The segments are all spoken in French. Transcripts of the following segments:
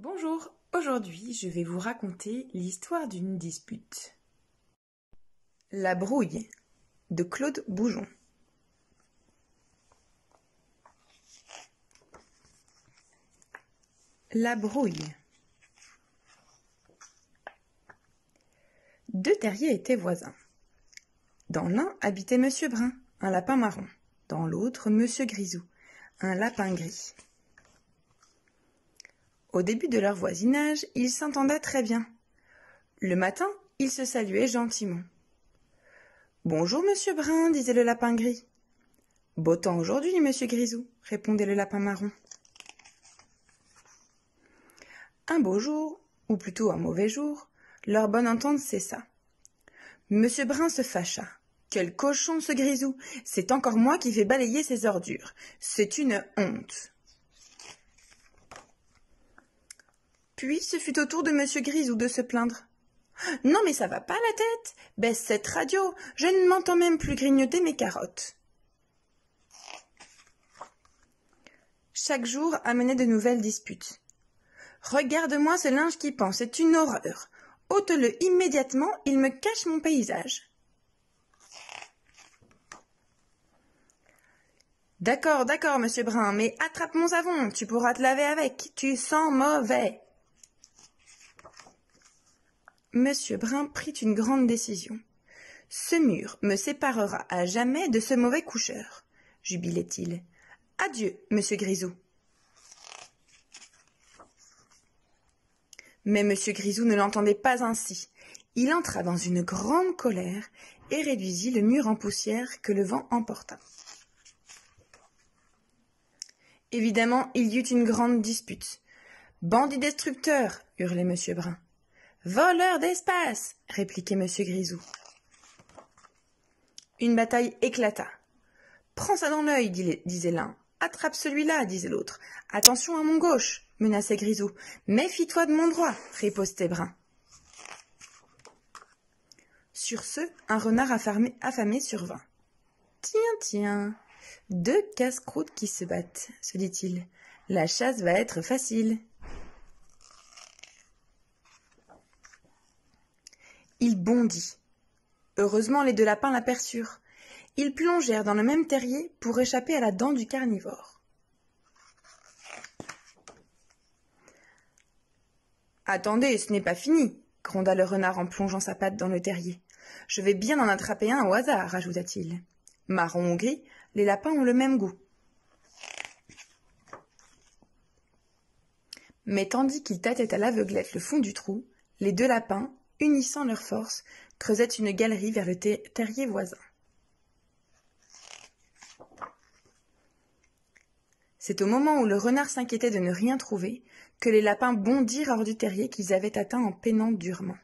Bonjour, aujourd'hui je vais vous raconter l'histoire d'une dispute. La brouille de Claude Boujon. La brouille. Deux terriers étaient voisins. Dans l'un habitait Monsieur Brun, un lapin marron. Dans l'autre, Monsieur Grisou, un lapin gris. Au début de leur voisinage, ils s'entendaient très bien. Le matin, ils se saluaient gentiment. « Bonjour, Monsieur Brun, disait le lapin gris. « Beau temps aujourd'hui, Monsieur Grisou, répondait le lapin marron. Un beau jour, ou plutôt un mauvais jour, leur bonne entente cessa. Monsieur Brun se fâcha. « Quel cochon ce Grisou! C'est encore moi qui vais balayer ses ordures. C'est une honte !» Puis ce fut au tour de Monsieur Grisou de se plaindre. « Non mais ça va pas la tête! Baisse cette radio, je ne m'entends même plus grignoter mes carottes. » Chaque jour amenait de nouvelles disputes. « Regarde-moi ce linge qui pend, c'est une horreur. Ôte-le immédiatement, il me cache mon paysage. » D'accord, Monsieur Brun, mais attrape mon savon, tu pourras te laver avec, tu sens mauvais. Monsieur Brun prit une grande décision. « Ce mur me séparera à jamais de ce mauvais coucheur, » jubilait-il. « Adieu, Monsieur Grisou. » Mais Monsieur Grisou ne l'entendait pas ainsi. Il entra dans une grande colère et réduisit le mur en poussière que le vent emporta. Évidemment, il y eut une grande dispute. « Bandit destructeur !» hurlait Monsieur Brun. « Voleur d'espace !» répliquait Monsieur Grisou. Une bataille éclata. « Prends ça dans l'œil, disait l'un. « Attrape celui-là, disait l'autre. « Attention à mon gauche, menaçait Grisou. « Méfie-toi de mon droit, ripostait Brun. Sur ce, un renard affamé survint. « Tiens, deux casse-croûtes qui se battent, se dit-il. La chasse va être facile. » Il bondit. Heureusement, les deux lapins l'aperçurent. Ils plongèrent dans le même terrier pour échapper à la dent du carnivore. « Attendez, ce n'est pas fini, » gronda le renard en plongeant sa patte dans le terrier. « Je vais bien en attraper un au hasard, ajouta-t-il. Marron ou gris, les lapins ont le même goût. » Mais tandis qu'ils tâtaient à l'aveuglette le fond du trou, les deux lapins, unissant leurs forces, creusaient une galerie vers le terrier voisin. C'est au moment où le renard s'inquiétait de ne rien trouver que les lapins bondirent hors du terrier qu'ils avaient atteint en peinant durement.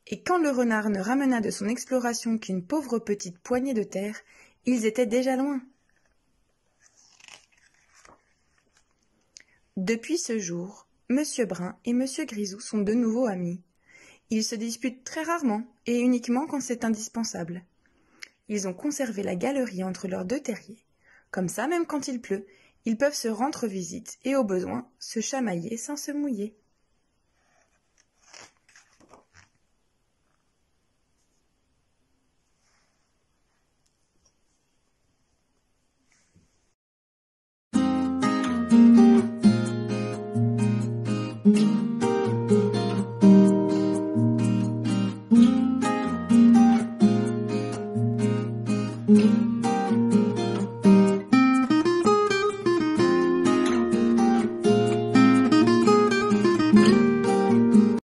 Et quand le renard ne ramena de son exploration qu'une pauvre petite poignée de terre, ils étaient déjà loin. Depuis ce jour, Monsieur Brun et Monsieur Grisou sont de nouveau amis. Ils se disputent très rarement et uniquement quand c'est indispensable. Ils ont conservé la galerie entre leurs deux terriers. Comme ça, même quand il pleut, ils peuvent se rendre visite et au besoin se chamailler sans se mouiller.